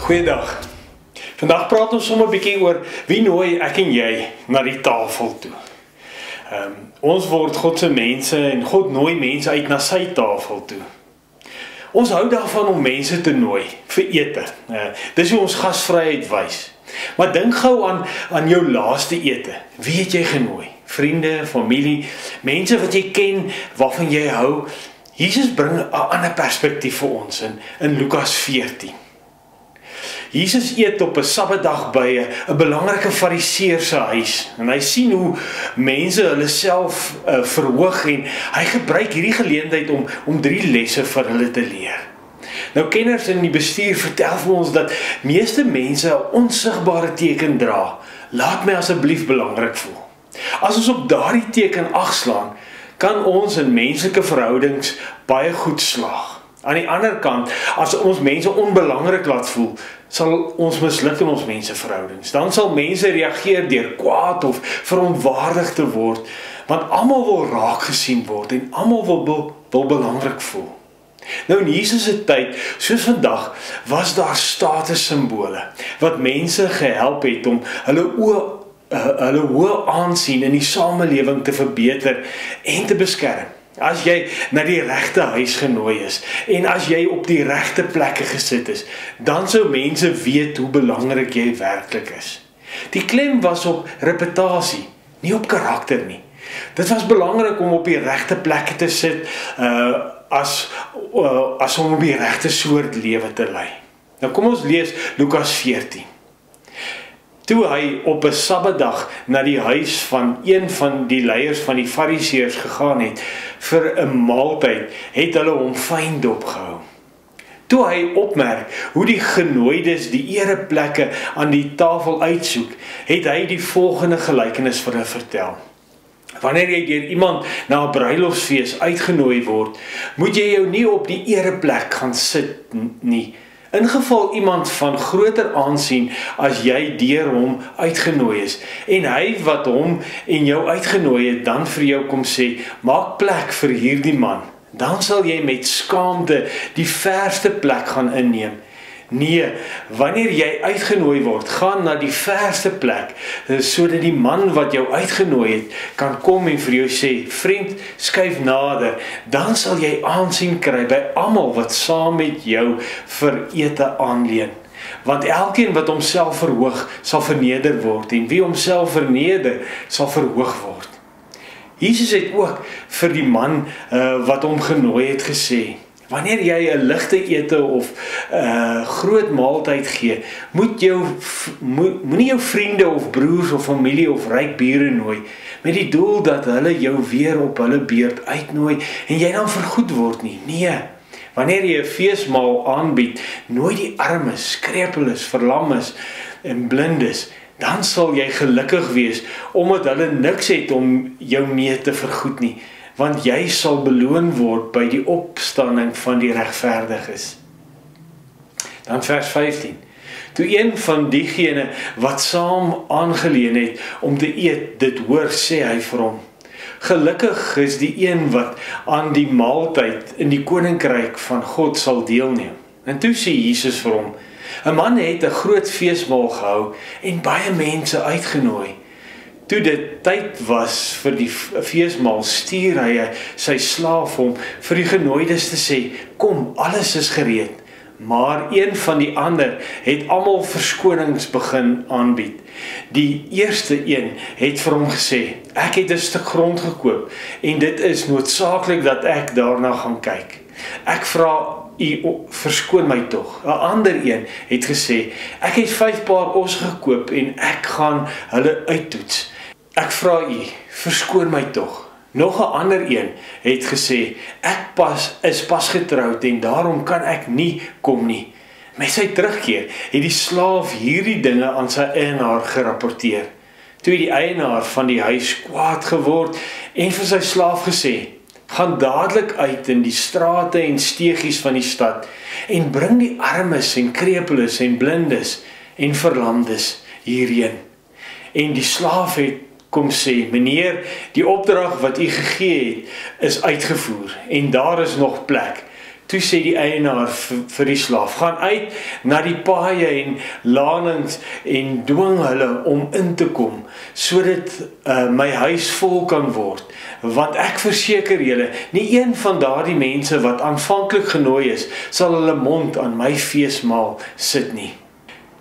Goeiedag. Vandag praat ons sommer 'n bietjie oor wie nooi ek en jy na die tafel toe. Ons word God se mense en God nooi mense uit na sy tafel toe. Ons hou daarvan om mense te nooi vir ete. Dis hoe ons gasvryheid wys. Maar dink gou aan jou laaste ete. Wie het jy genooi? Vriende, familie, mense wat jy ken, waarvan jy hou. Jesus bring 'n ander perspektief vir ons in Lukas 14. Jesus eet op 'n Sabbatdag by 'n belangrike Fariseër se huis en hy sien hoe mense hulle self verhoog en hy gebruik hierdie geleentheid om 3 lesse vir hulle te leer. Nou kenners in die bestuur vertel vir ons dat meeste mense 'n onsigbare teken dra. Laat my asseblief belangrik voel. As ons op daardie teken ag slaan, kan ons in menslike verhoudings baie goed slaag. Aan die ander kant, as ons mense onbelangrik laat voel, sal ons misluk in ons menseverhoudings. Dan sal mense reageer deur kwaad of verontwaardig te word, want almal wil raak gesien word en almal wil belangrik voel. Nou in Jesus se tyd, soos vandag, was daar statussimbole wat mense gehelp het om hulle hoë aansien in die samelewing te verbeter en te beskerm. As jy na die regte huis genooi is en as jy op die regte plekke gesit is, dan sou mense weet hoe belangrik jy werklik is. Die klem was op reputasie, nie op karakter nie. Dit was belangrik om op die regte plekke te sit as om op die regte soort lewe te lei. Nou kom ons lees Lukas 14. Toe hy op 'n Sabbatdag na die huis van een van die leiers van die Fariseërs gegaan het vir 'n maaltyd, het hulle hom fyn dopgehou. Toe hy opmerk hoe die genooides die ereplekke aan die tafel uitsoek, het hy die volgende gelykenis vir hulle vertel. Wanneer jy deur iemand na 'n bruilofsfees uitgenooi word, moet jy jou nie op die ereplek gaan sit nie. In geval iemand van groter aansien as jy deur hom uitgenooi is, en hy wat hom en jou uitgenooi het, dan vir jou kom sê, maak plek vir hierdie man, dan sal jy met skaamte die verste plek gaan inneem. Nee, wanneer jy uitgenooi word, gaan na die verste plek, sodat die man wat jou uitgenooi het, kan kom en vir jou sê, vriend, skuif nader, dan sal jy aansien kry by almal wat saam met jou vir ete aanleen. Want elkeen wat homself verhoog, sal verneder word, en wie homself verneder, sal verhoog word. Jesus het ook vir die man wat hom genooi het gesê, wanneer jy 'n ligte ete of groot maaltyd gee, moenie jou vriende of broers of familie of ryk bure nooi, met die doel dat hulle jou weer op hulle beurt uitnooi en jy dan vergoed word nie. Nee, wanneer jy 'n feesmaal aanbied, nooi die armes, krepeles, verlammes en blindes, dan sal jy gelukkig wees, omdat hulle niks het om jou mee te vergoed nie, want jy sal beloon word by die opstanding van die regverdiges. Dan vers 15. Toe een van diegene wat saam aangeleen het om te eet dit hoor, sê hy vir hom, gelukkig is die een wat aan die maaltyd in die koninkryk van God sal deelneem. En toe sê Jesus vir hom, 'n man het 'n groot feesmaal gehou en baie mense uitgenooi. Toe dit tyd was vir die feesmaal, stuur hy sy slaaf om vir die genooides te sê, kom, alles is gereed. Maar een van die ander het almal verskonings begin aanbied. Die eerste een het vir hom gesê, ek het 'n stuk grond gekoop en dit is noodsaaklik dat ek daarna gaan kyk. Ek vra u, verskoon my tog. 'n ander een het gesê, ek het 5 paar osse gekoop en ek gaan hulle uittoets. Ek vra u, verskoon my tog. Nog 'n ander een het gesê, ek is pas getroud en daarom kan ek nie kom nie. Met sy terugkeer het die slaaf hierdie dinge aan sy eienaar gerapporteer. Toe het die eienaar van die huis kwaad geword en vir sy slaaf gesê, gaan dadelik uit in die strate en steegies van die stad en bring die armes en krepeles en blindes en verlamdes hierheen. En die slaaf het kom sê, meneer, die opdrag wat u gegee het, is uitgevoer en daar is nog plek. Toe sê die eienaar vir die slaaf, gaan uit na die paaie en lanings en dwing hulle om in te kom, sodat my huis vol kan word. Want ek verseker julle, nie een van daardie mense wat aanvanklik genooi is, sal hulle mond aan my feesmaal sit nie.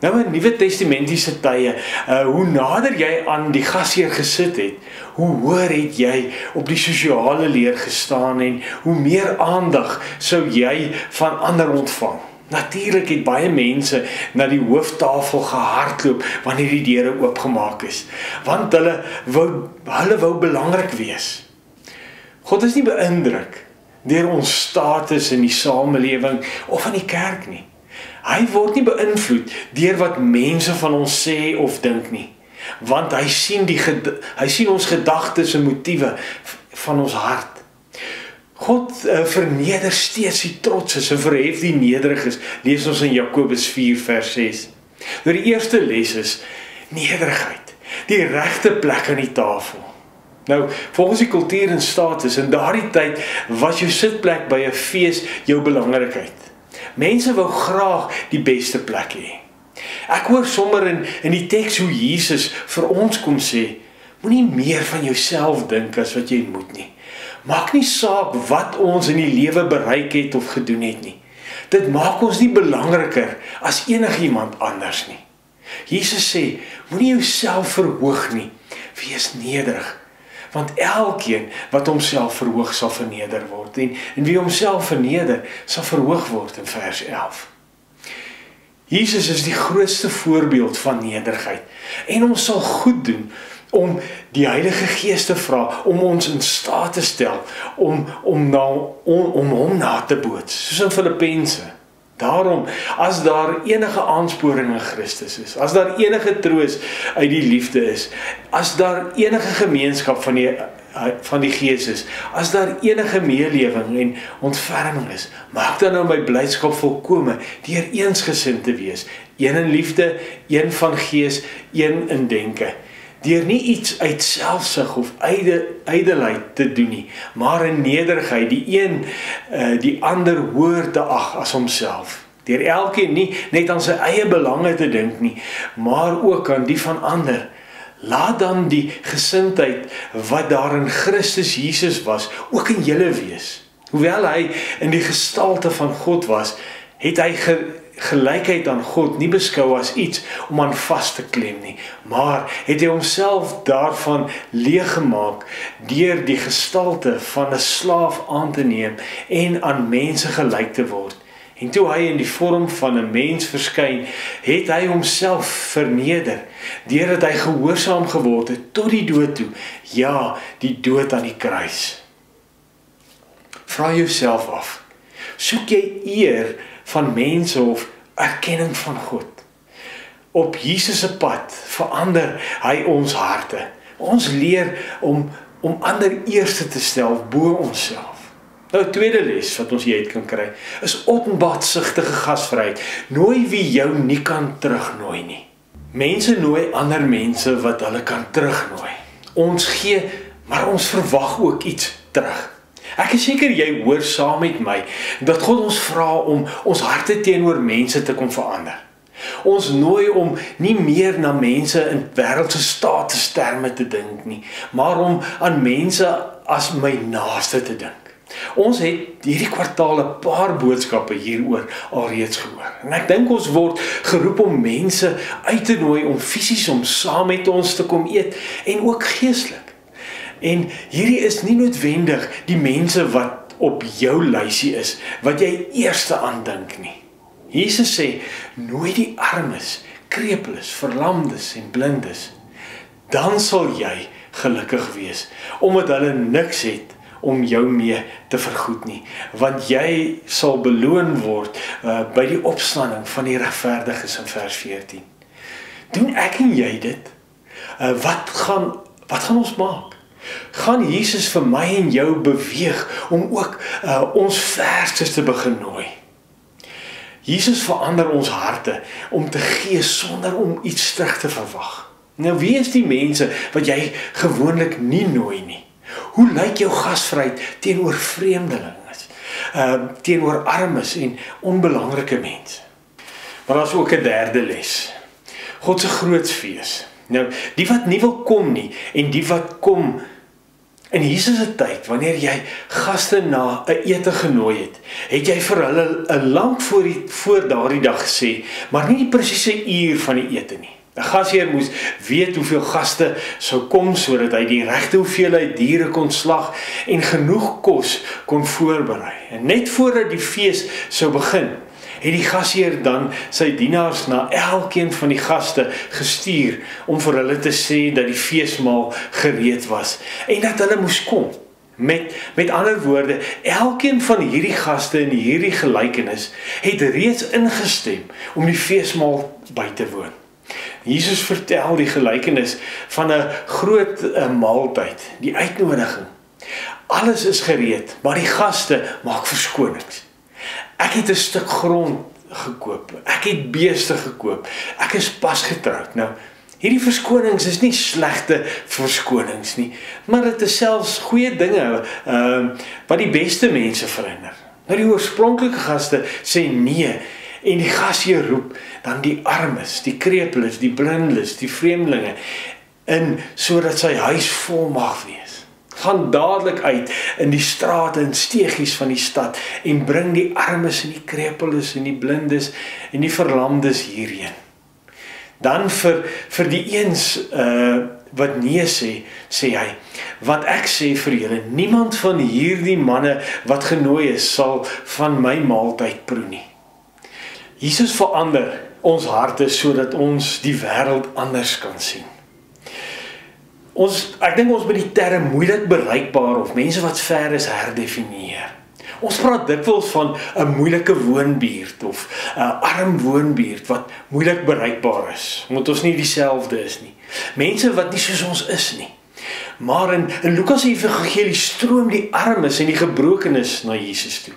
Nou in Nuwe Testamentiese tye, hoe nader jy aan die gasheer gesit het, hoe hoër het jy op die sosiale leer gestaan en hoe meer aandag sou jy van ander ontvang. Natuurlik het baie mense na die hooftafel gehardloop wanneer die deure oopgemaak is, want hulle wou belangrik wees. God is nie beïndruk deur ons status in die samelewing of in die kerk nie. Hy word nie beïnvloed deur wat mense van ons sê of dink nie, want hy sien ons gedagtes en motiewe van ons hart. God verneder steeds die trotses en verhef die nederiges, lees ons in Jakobus 4 vers 6. Nou die eerste les is nederigheid, die regte plek aan die tafel. Nou, volgens die kultuur en status, in daardie tyd was jou sitplek by 'n fees jou belangrikheid. Mense wou graag die beste plek hê. Ek hoor sommer in die teks hoe Jesus vir ons kom sê, moenie meer van jouself dink as wat jy moet nie. Maak nie saak wat ons in die lewe bereik het of gedoen het nie. Dit maak ons nie belangriker as enigiemand anders nie. Jesus sê, moenie jouself verhoog nie, wees nederig. Want elkeen wat homself verhoog sal verneder word en wie homself verneder sal verhoog word in vers 11. Jesus is die grootste voorbeeld van nederigheid en ons sal goed doen om die Heilige Gees te vra om ons in staat te stel om hom na te boots, soos in Filippense. Daarom, as daar enige aansporing in Christus is, as daar enige troos uit die liefde is, as daar enige gemeenskap van die Gees is, as daar enige meelewing en ontferming is, maak dan nou my blydskap volkome deur eensgesind te wees, een in liefde, een van Gees, een in denke. Deur nie iets uit selfsug of ydelheid te doen nie, maar in nederigheid die ander hoër te ag as homself. Deur elkeen nie net aan sy eie belange te dink nie, maar ook aan die van ander. Laat dan die gesindheid wat daar in Christus Jesus was, ook in julle wees. Hoewel hy in die gestalte van God was, het hy gelykheid aan God nie beskou as iets om aan vas te klem nie, maar het hy homself daarvan leeggemaak deur die gestalte van 'n slaaf aan te neem en aan mense gelyk te word. En toe hy in die vorm van 'n mens verskyn, het hy homself verneder, deurdat hy gehoorsaam geword het tot die dood toe, ja, die dood aan die kruis. Vra jouself af, soek jy eer van mense of erkenning van God? Op Jesus se pad verander hy ons harte. Ons leer om ander eerste te stel bo onsself. Nou, tweede les wat ons hieruit kan kry, is onbaatsigtige gasvryheid. Nooi wie jou nie kan terugnooi nie. Mense nooi ander mense wat hulle kan terugnooi. Ons gee, maar ons verwag ook iets terug. Ek is seker jy hoor saam met my dat God ons vra om ons harte teenoor mense te kom verander. Ons nooi om nie meer na mense in wêreldse statusterme te dink nie, maar om aan mense as my naaste te dink. Ons het hierdie kwartaal 'n paar boodskappe hieroor alreeds gehoor. En ek dink ons word geroep om mense uit te nooi om fisies om saam met ons te kom eet en ook geestelik. En hierdie is nie noodwendig die mense wat op jou lysie is, wat jy eerste aandink nie. Jesus sê, nooi die armes, krepeles, verlamdes en blindes. Dan sal jy gelukkig wees, omdat hulle niks het om jou mee te vergoed nie, want jy sal beloon word by die opstanding van die regverdiges in vers 14. Doen ek en jy dit? Wat gaan ons maak? Gaan Jesus vir my en jou beweeg om ook ons verstes te begin nooi? Jesus verander ons harte om te gee sonder om iets terug te verwag. Nou, wie is die mense wat jy gewoonlik nie nooi nie? Hoe lyk jou gasvryheid teenoor vreemdelinge? teenoor armes en onbelangrike mense. Maar daar is ook 'n derde les. God se groot fees. Nou, die wat nie wil kom nie en die wat kom in Jesus se tyd, wanneer jy gaste na 'n ete genooi het jy vir hulle 'n lank voor daardie dag gesê, maar nie die presiese uur van die ete nie. 'n Gasheer moes weet hoeveel gaste sou kom sodat hy die regte hoeveelheid diere kon slag en genoeg kos kon voorberei. En net voordat die fees sou begin, het die gasheer dan sy dienaars na elkeen van die gaste gestuur om vir hulle te sê dat die feesmaal gereed was en dat hulle moes kom. Met ander woorde, elkeen van hierdie gaste in hierdie gelykenis het reeds ingestem om die feesmaal by te woon. Jesus vertel die gelykenis van 'n groot maaltyd, die uitnodiging. Alles is gereed, maar die gaste maak verskonings. Ek het 'n stuk grond gekoop, ek het beeste gekoop, ek is pas getroud. Nou, hierdie verskonings is nie slegte verskonings nie, maar dit is selfs goeie dinge wat die beste mense verhinder. Nou die oorspronklike gaste sê nee, en die gasheer roep dan die armes, die krepeles, die blindes, die vreemdelinge in sodat sy huis vol mag wees. Gaan dadelik uit in die strate en steegies van die stad en bring die armes en die krepeles en die blindes en die verlamdes hierheen. Dan vir die eens wat nee sê hy, want ek sê vir julle, niemand van hierdie manne wat genooi is sal van my maaltyd proe nie. Jesus verander ons harte sodat ons die wêreld anders kan sien. Ek dink ons moet die term moeilik bereikbaar of mense wat ver is herdefinieer. Ons praat dikwels van 'n moeilike woonbuurt of 'n arm woonbuurt wat moeilik bereikbaar is, omdat ons nie dieselfde is nie. Mense wat nie soos ons is nie. Maar in Lukas se evangelie stroom die armes en die gebrokenes na Jesus toe.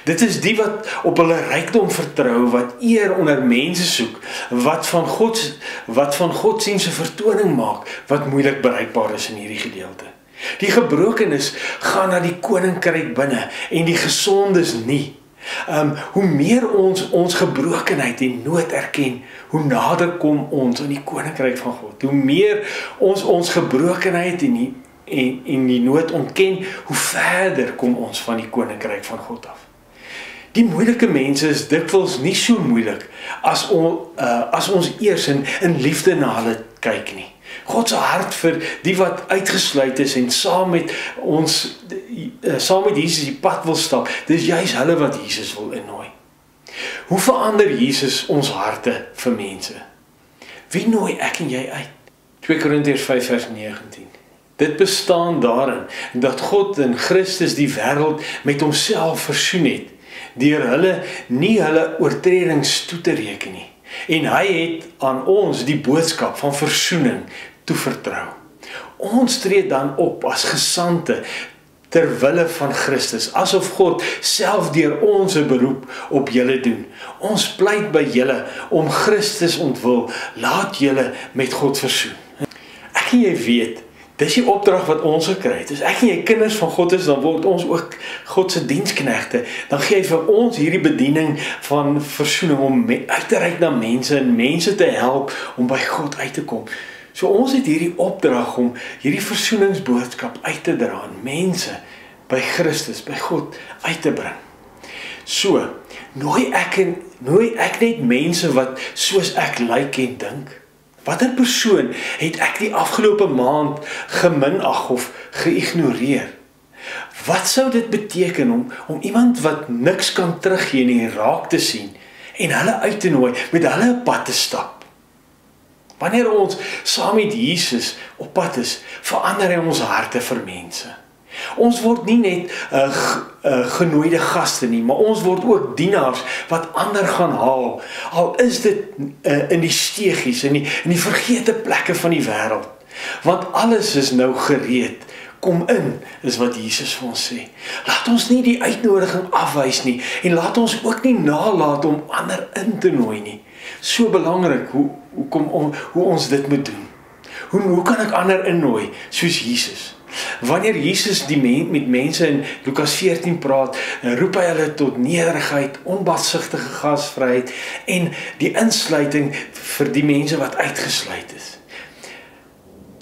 Dit is die wat op hulle rykdom vertrou, wat eer onder mense soek, wat van godsdienste vertoning maak, wat moeilik bereikbaar is in hierdie gedeelte. Die gebrokenes gaan na die koninkryk binne en die gesondes nie. Hoe meer ons gebrokenheid en nood erken, hoe nader kom ons aan die koninkryk van God. Hoe meer ons gebrokenheid en die nood ontken, hoe verder kom ons van die koninkryk van God af. Die moeilike mense is dikwels nie so moeilik as ons eers in liefde na hulle kyk nie. God se hart vir die wat uitgesluit is en saam met Jesus die pad wil stap, dis juis hulle wat Jesus wil innooi. Hoe verander Jesus ons harte vir mense? Wie nooi ek en jy uit? 2 Korintiërs 5 vers 19. Dit bestaan daarin dat God in Christus die wêreld met homself versoen het, deur nie hulle oortredings toe te reken nie. En hy het aan ons die boodskap van versoening toevertrou. Ons tree dan op as gesande ter wille van Christus, asof God self deur ons 'n beroep op julle doen. Ons pleit by julle om Christus ontwil, laat julle met God versoen. Ek en jy weet, dis die opdrag wat ons gekry het. As ek en jy kinders van God is, dan word ons ook God se diensknegte. Dan gee hy vir ons hierdie bediening van versoening om uit te reik na mense en mense te help om by God uit te kom. So ons het hierdie opdrag om hierdie versoeningsboodskap uit te dra aan mense by Christus, by God uit te bring. So, nooi ek net mense wat soos ek lyk en dink. Watter persoon het ek die afgelope maand geminag of geïgnoreer? Wat sou dit beteken om iemand wat niks kan teruggee nie raak te sien en hulle uit te nooi, met hulle 'n pad te stap? Wanneer ons saam met Jesus op pad is, verander hy ons harte vir mense. Ons word nie net genooide gaste nie, maar ons word ook dienaars wat ander gaan haal. Al is dit in die steegies, in die vergete plekke van die wêreld. Want alles is nou gereed. Kom in, is wat Jesus vir ons sê. Laat ons nie die uitnodiging afwys nie, en laat ons ook nie nalat om ander in te nooi nie. So belangrik hoe ons dit moet doen. Hoe kan ek ander innooi soos Jesus? Wanneer Jesus met mense in Lukas 14 praat, roep hy hulle tot nederigheid, onbaatsigtige gasvryheid en die insluiting vir die mense wat uitgesluit is.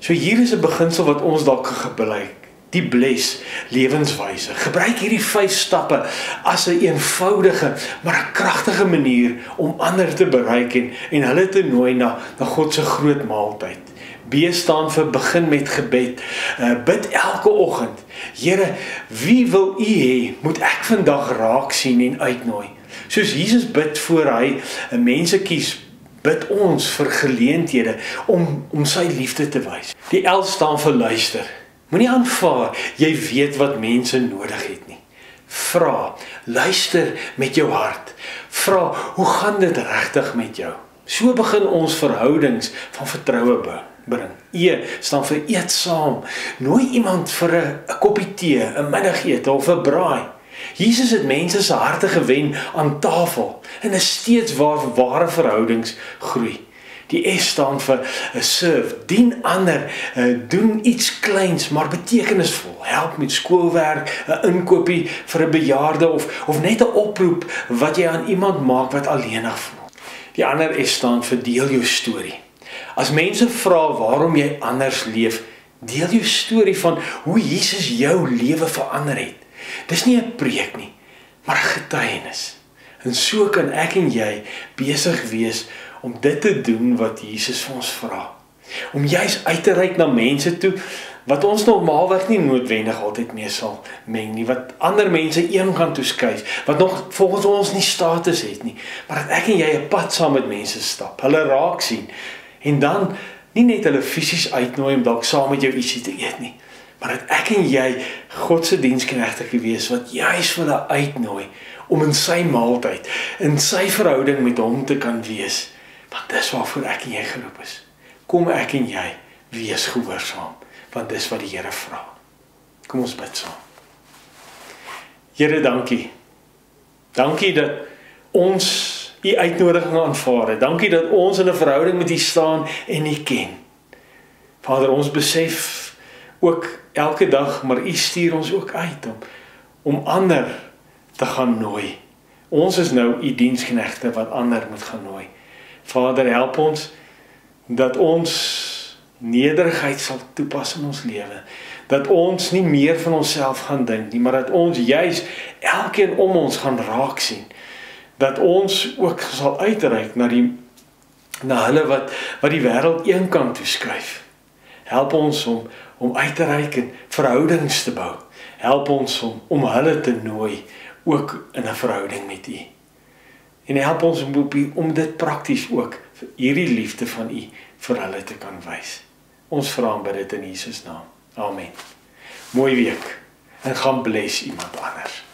So hier is 'n beginsel wat ons dalk gebruik. Die bless lewenswyse. Gebruik hierdie 5 stappe as 'n eenvoudige, maar 'n kragtige manier om ander te bereik en hulle te nooi na God se groot maaltyd. B staan vir begin met gebed. Bid elke oggend. Here, wie wil U hê moet ek vandag raak sien en uitnooi? Soos Jesus bid voor hy mense kies, bid ons vir geleenthede om sy liefde te wys. Die L staan vir luister. Moenie aanvaar jy weet wat mense nodig het nie. Vra, luister met jou hart. Vra, hoe gaan dit regtig met jou? So begin ons verhoudings van vertroue bring. E staan vir eet saam. Nooi iemand vir 'n koppie tee, 'n middagete of 'n braai. Jesus het mense se harte gewen aan tafel en is steeds waar ware verhoudings groei. Die S staan vir serve, dien ander, doen iets kleins maar betekenisvol. Help met skoolwerk, 'n inkopie vir 'n bejaarde of net 'n oproep wat jy aan iemand maak wat alleenig voel. Die ander S staan vir deel jou storie. As mense vra waarom jy anders leef, deel jou storie van hoe Jesus jou lewe verander het. Dis nie 'n preek nie, maar 'n getuienis. En so kan ek en jy besig wees om dit te doen wat Jesus vir ons vra. Om juis uit te reik na mense toe wat ons normaalweg nie noodwendig altyd mee sal meng nie, wat ander mense een kant toe skuif, wat nog volgens ons nie status het nie, maar dat ek en jy 'n pad saam met mense stap, hulle raak sien en dan nie net hulle fisies uitnooi om dalk saam met jou ietsie te eet nie, maar dat ek en jy God se diensknegte wees wat juis vir hulle uitnooi om in sy maaltyd, in sy verhouding met hom te kan wees. Want dis waarvoor ek en jy geroep is. Kom ek en jy wees gehoorsaam, want dis wat die Here vra. Kom ons bid saam. Here, dankie. Dankie dat ons U uitnodiging aanvaar het. Dankie dat ons in 'n verhouding met U staan en U ken. Vader, ons besef ook elke dag, maar U stuur ons ook uit om ander te gaan nooi. Ons is nou U diensknegte wat ander moet gaan nooi. Vader, help ons dat ons nederigheid sal toepas in ons lewe. Dat ons nie meer van onsself gaan dink nie, maar dat ons juis elkeen om ons gaan raak sien. Dat ons ook sal uitreik na hulle wat die wêreld een kant toe skuif. Help ons om uit te reik en verhoudings te bou. Help ons om hulle te nooi, ook in 'n verhouding met U. En help ons om dit prakties ook, hierdie liefde van U, vir hulle te kan wys. Ons vra en bid dit in Jesus naam. Amen. Mooi week en gaan bless iemand anders.